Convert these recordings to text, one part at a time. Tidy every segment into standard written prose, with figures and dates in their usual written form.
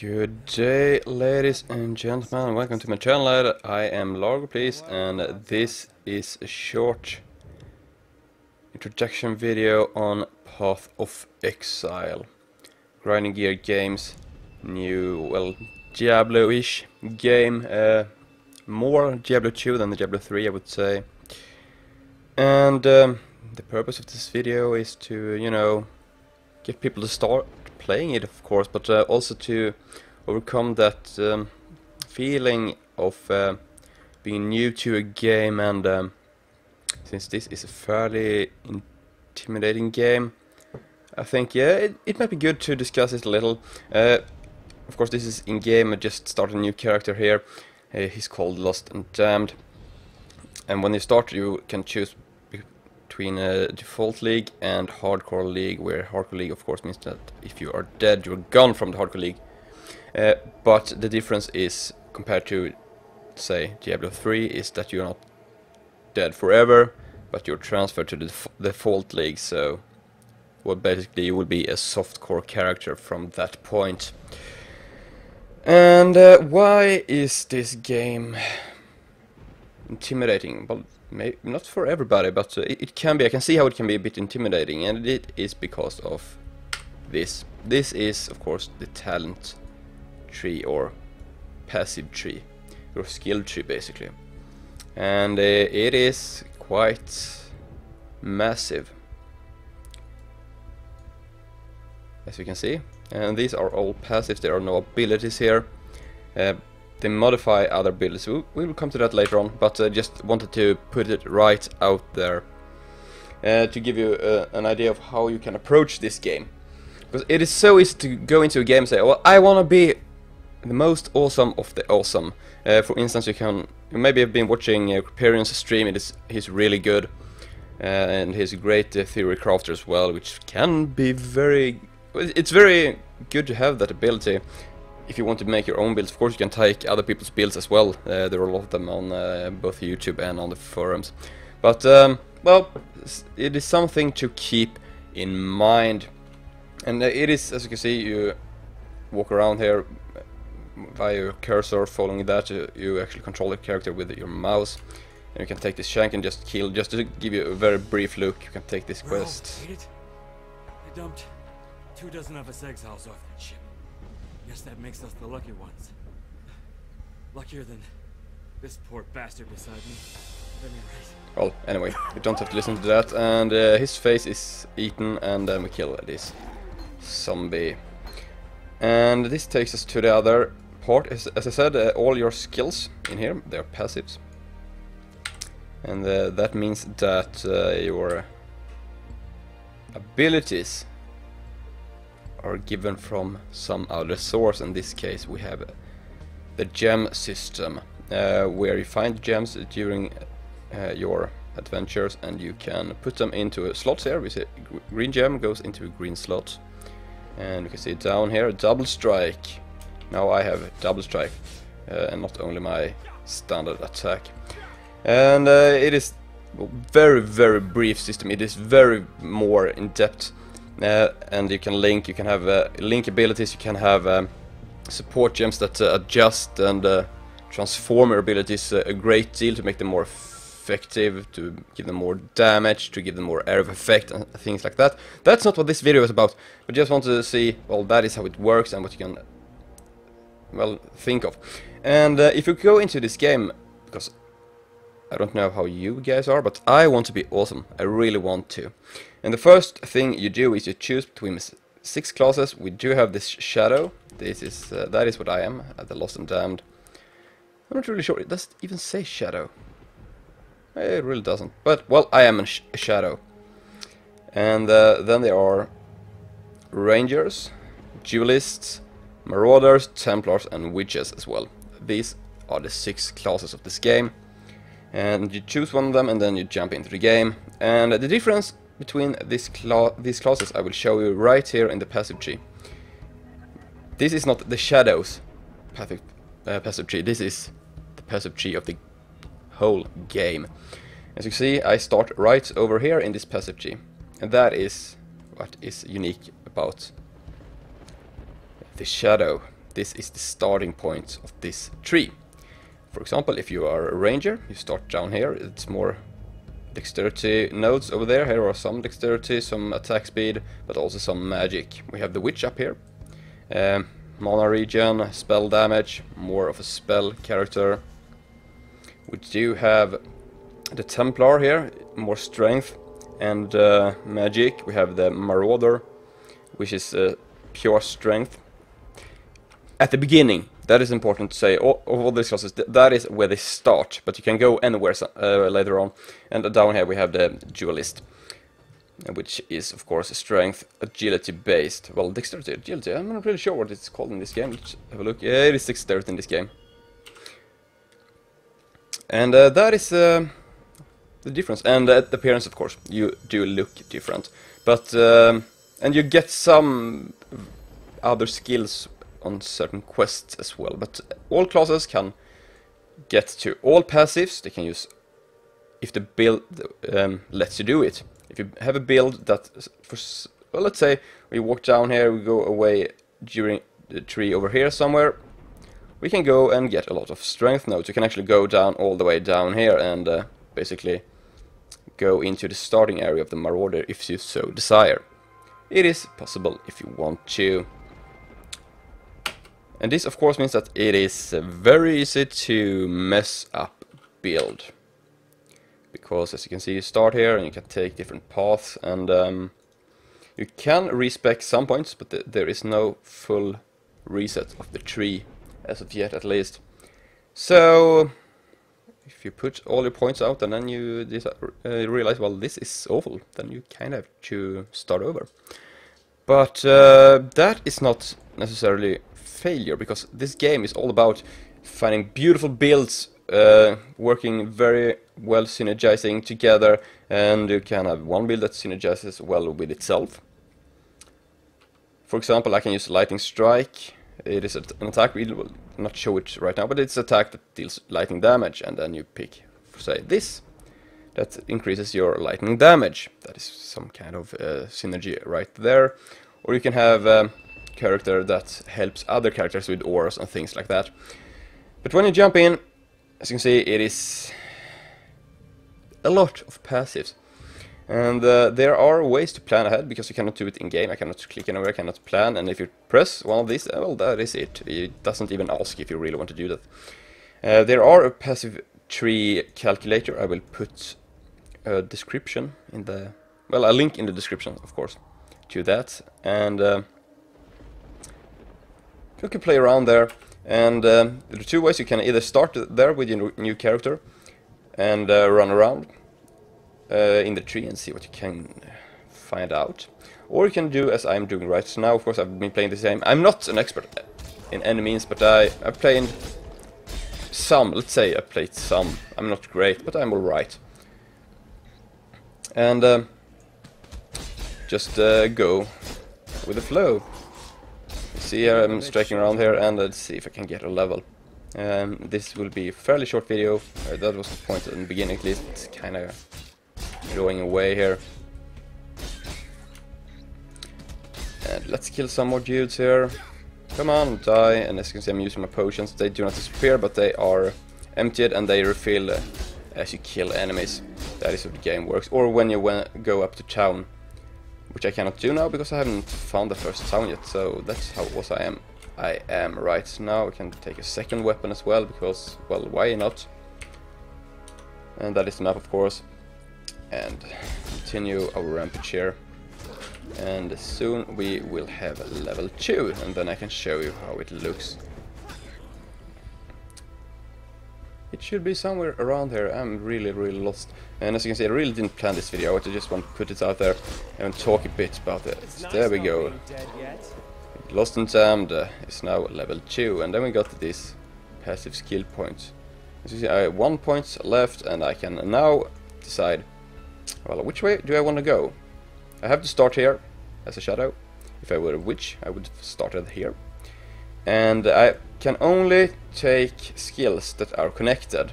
Good day, ladies and gentlemen. Welcome to my channel. I am Largoplz, and this is a short introduction video on Path of Exile. Grinding gear games, new, well, Diablo-ish game. More Diablo 2 than the Diablo 3, I would say. And the purpose of this video is to, get people to start playing it, of course, but also to overcome that feeling of being new to a game, and since this is a fairly intimidating game, I think, yeah, it might be good to discuss it a little. Of course, this is in-game. I just started a new character here. He's called Lost and Damned, and when you start, you can choose between default league and hardcore league, where hardcore league of course means that if you are dead, you're gone from the hardcore league. But the difference is, compared to, say, Diablo 3, is that you're not dead forever, but you're transferred to the default league, so well, basically you will be a softcore character from that point. And why is this game intimidating? Well, maybe not for everybody, but it can be. I can see how it can be a bit intimidating, and it is because of this. This is, of course, the talent tree, or passive tree, your skill tree, basically. And it is quite massive, as you can see. And these are all passives. There are no abilities here. They modify other abilities. We will come to that later on, but I just wanted to put it right out there to give you an idea of how you can approach this game. Because it is so easy to go into a game and say, well, I want to be the most awesome of the awesome. For instance, you maybe have been watching Creparian's stream. He's really good, and he's a great theory crafter as well, which can be very... It's very good to have that ability. If you want to make your own builds, of course you can take other people's builds as well. There are a lot of them on both YouTube and on the forums. But, well, it is something to keep in mind. And it is, as you can see, you walk around here via your cursor, following that, you actually control the character with your mouse. And you can take this shank and just kill, just to give you a very brief look, you can take this quest. I dumped 24 of us exiles off that ship. Guess that makes us the lucky ones. Luckier than this poor bastard beside me. Well, anyway, we don't have to listen to that, and his face is eaten, and then we kill this zombie. And this takes us to the other part. As I said, all your skills in here, they're passives. And that means that your abilities are given from some other source. In this case we have the gem system, where you find gems during your adventures, and you can put them into slots here. We see green gem goes into a green slot, and you can see down here double strike. Now I have double strike, and not only my standard attack. And it is a very, very brief system. It is very more in depth. And you can have link abilities, you can have support gems that adjust and transform your abilities a great deal to make them more effective, to give them more damage, to give them more area of effect and things like that. That's not what this video is about, but just want to see, well, that is how it works and what you can, well, think of. And if you go into this game, because I don't know how you guys are, but I want to be awesome. I really want to. And the first thing you do is you choose between 6 classes. We do have this shadow. This is that is what I am, the Lost and Damned. I'm not really sure. It doesn't even say shadow. It really doesn't. But, well, I am a shadow. And then there are rangers, duelists, marauders, templars, and witches as well. These are the 6 classes of this game. And you choose one of them, and then you jump into the game. And the difference between these classes I will show you right here in the passive tree. This is not the shadows passive tree. This is the passive tree of the whole game. As you can see, I start right over here in this passive tree, and that is what is unique about the shadow. this is the starting point of this tree. For example, if you are a ranger, you start down here. It's more dexterity nodes over there. Here are some dexterity, some attack speed, but also some magic. We have the witch up here. Mana regen, spell damage, more of a spell character. We do have the Templar here, more strength and magic. We have the Marauder, which is pure strength. At the beginning, that is important to say, all these classes, that is where they start, but you can go anywhere later on. And down here we have the Duelist, which is of course strength, agility based. Well, dexterity, agility, I'm not really sure what it's called in this game. Let's have a look. Yeah, it is dexterity in this game. And that is the difference. And at appearance, of course, you do look different. But, and you get some other skills on certain quests as well. But all classes can get to all passives. They can use, if the build lets you do it. If you have a build that, well, let's say we walk down here, we go away during the tree over here somewhere, we can go and get a lot of strength nodes. You can actually go down all the way down here and basically go into the starting area of the Marauder if you so desire. It is possible if you want to. And this of course means that it is very easy to mess up build. Because as you can see, you start here and you can take different paths, and you can respec some points, but there is no full reset of the tree as of yet, at least. So if you put all your points out and then you realize, well, this is awful, then you kind of have to start over. But that is not necessarily failure, because this game is all about finding beautiful builds, working very well, synergizing together, and you can have one build that synergizes well with itself. For example, I can use Lightning Strike. It is an attack, we will not show it right now, but it's an attack that deals lightning damage, and then you pick, say, this. That increases your lightning damage. That is some kind of synergy right there. Or you can have a character that helps other characters with auras and things like that. But when you jump in, as you can see, it is a lot of passives. And there are ways to plan ahead, because you cannot do it in game. I cannot click anywhere, I cannot plan, and if you press one of these, well, that is it. It doesn't even ask if you really want to do that. There are a passive tree calculator. I will put a description in the, well, a link in the description, of course, to that. And you can play around there. And there are two ways. You can either start there with your new character and run around in the tree and see what you can find out, or you can do as I'm doing right now. Of course, I've been playing this game. I'm not an expert in any means, but I've played some. Let's say I played some. I'm not great, but I'm alright. And just go with the flow. See here, I'm striking around here, and let's see if I can get a level. This will be a fairly short video. That was the point in the beginning, at least. It's kind of going away here. And let's kill some more dudes here. Come on, die. And as you can see, I'm using my potions. They do not disappear, but they are emptied and they refill as you kill enemies. That is how the game works. Or when you go up to town, which I cannot do now because I haven't found the first town yet. So that's how also I am right now. I can take a second weapon as well, because, well, why not? And that is the map, of course. And continue our rampage here. And soon we will have level 2, and then I can show you how it looks. It should be somewhere around here. I'm really lost. And as you can see, I really didn't plan this video. I just want to put it out there and talk a bit about it. There we go. Lost and Damned is now level 2, and then we got this passive skill point. As you see, I have 1 point left, and I can now decide, well, which way do I want to go? I have to start here as a shadow. If I were a witch, I would have started here. And I can only take skills that are connected,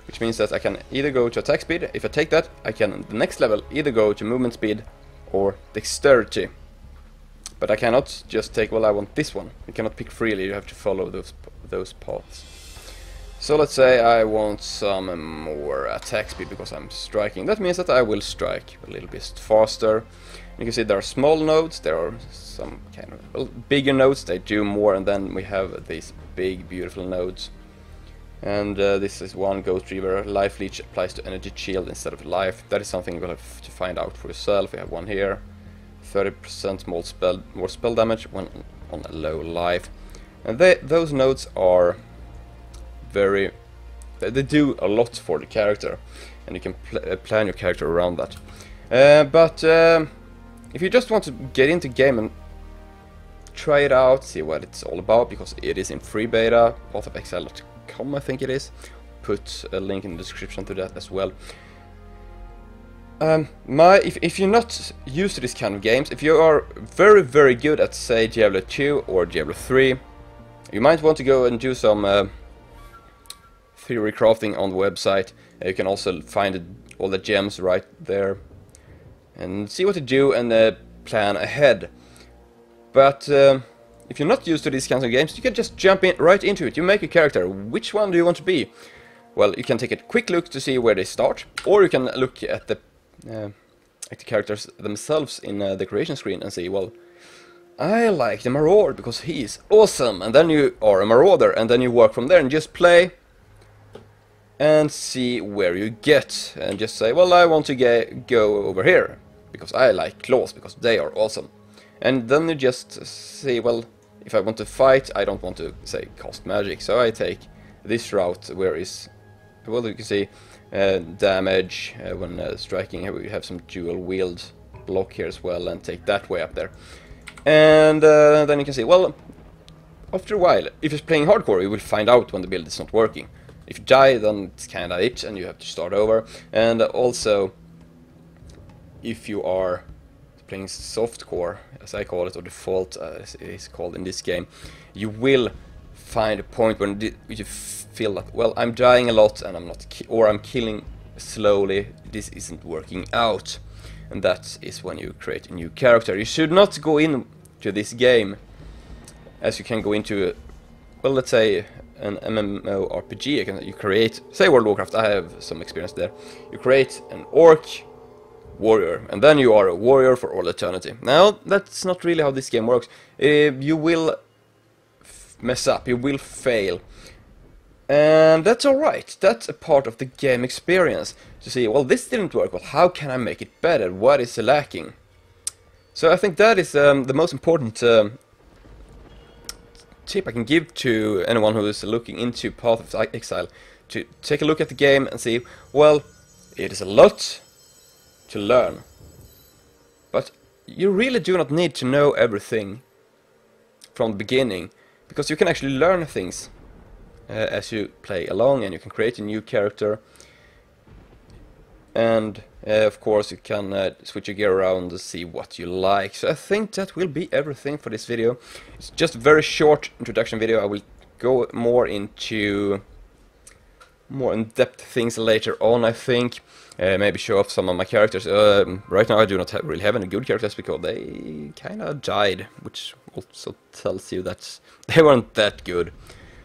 which means that I can either go to attack speed. If I take that, I can, the next level, either go to movement speed or dexterity. But I cannot just take, well, I want this one. You cannot pick freely, you have to follow those paths. So let's say I want some more attack speed because I'm striking. That means that I will strike a little bit faster. You can see there are small nodes, there are some kind of, well, bigger nodes, they do more, and then we have these big beautiful nodes. And this is one Ghost Reaver. Life Leech applies to energy shield instead of life. That is something you'll have to find out for yourself. We have one here. 30% more spell damage when on a low life. And those nodes are very... They do a lot for the character. And you can plan your character around that. But if you just want to get into game and try it out, see what it's all about, because it is in free beta, pathofexile.com I think it is. Put a link in the description to that as well. If you're not used to this kind of games, if you are very good at, say, Diablo 2 or Diablo 3, you might want to go and do some theory crafting on the website. You can also find all the gems right there and see what to do and plan ahead. But if you're not used to these kinds of games, you can just jump right into it. You make a character. Which one do you want to be? Well, you can take a quick look to see where they start, or you can look at the characters themselves in the creation screen and say, well, I like the Marauder because he is awesome, and then you are a Marauder, and then you work from there and just play and see where you get, and just say, well, I want to go over here because I like claws because they are awesome. And then you just say, well, if I want to fight, I don't want to, say, cast magic, so I take this route where is, well, you can see damage when striking. Here we have some dual wield block here as well, and take that way up there. And then you can see, well, after a while, if you're playing hardcore, you will find out when the build is not working. If you die, then it's kinda it, and you have to start over. And also, if you are playing softcore, as I call it, or default as it is called in this game, you will find a point when you feel like, well, I'm dying a lot and I'm not, or I'm killing slowly, this isn't working out. And that is when you create a new character. You should not go into this game as you can go into, well, let's say an MMORPG. You create, say, World of Warcraft, I have some experience there. You create an orc warrior, and then you are a warrior for all eternity. Now, that's not really how this game works. You will mess up, you will fail. And that's alright, that's a part of the game experience. To see, well, this didn't work, well, how can I make it better? What is lacking? So I think that is the most important tip I can give to anyone who is looking into Path of Exile. To take a look at the game and see, well, it is a lot to learn. But you really do not need to know everything from the beginning, because you can actually learn things as you play along, and you can create a new character. And of course you can switch your gear around to see what you like. So I think that will be everything for this video. It's just a very short introduction video. I will go more into more in-depth things later on, I think. Maybe show off some of my characters. Right now I do not really have any good characters because they kinda died, which also tells you that they weren't that good.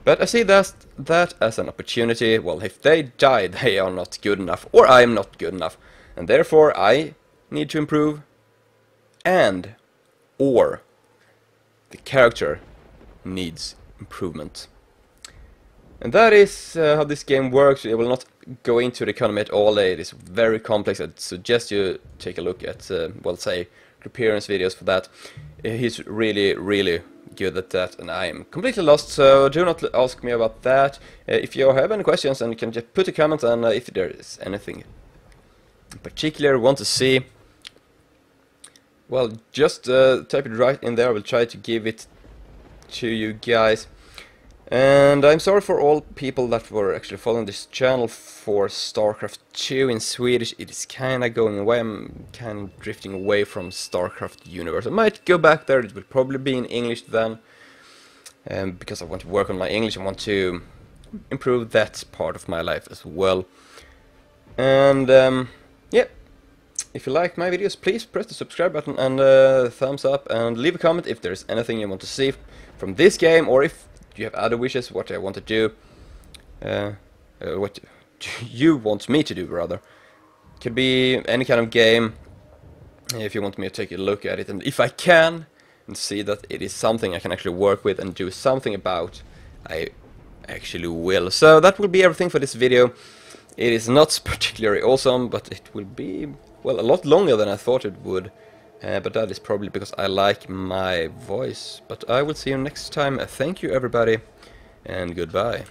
But I see that as an opportunity. Well, if they died, they are not good enough, or I am not good enough, and therefore I need to improve, or the character needs improvement. And that is how this game works. I will not go into the economy at all. It is very complex. I suggest you take a look at, well, say, appearance videos for that. He's really good at that, and I am completely lost, so do not ask me about that. If you have any questions, then you can just put a comment, and if there is anything in particular you want to see, well, just type it right in there. I will try to give it to you guys. And I'm sorry for all people that were actually following this channel for StarCraft 2 in Swedish. It is kinda going away. I'm kinda drifting away from StarCraft universe. I might go back there. It will probably be in English then, because I want to work on my English. I want to improve that part of my life as well. And yeah, if you like my videos, please press the subscribe button and thumbs up, and leave a comment if there's anything you want to see from this game, or if you have other wishes, what I want to do, what you want me to do, rather. Could be any kind of game, if you want me to take a look at it, and if I can, and see that it is something I can actually work with and do something about, I actually will. So that will be everything for this video. It is not particularly awesome, but it will be, well, a lot longer than I thought it would. But that is probably because I like my voice. But I will see you next time. Thank you, everybody, and goodbye.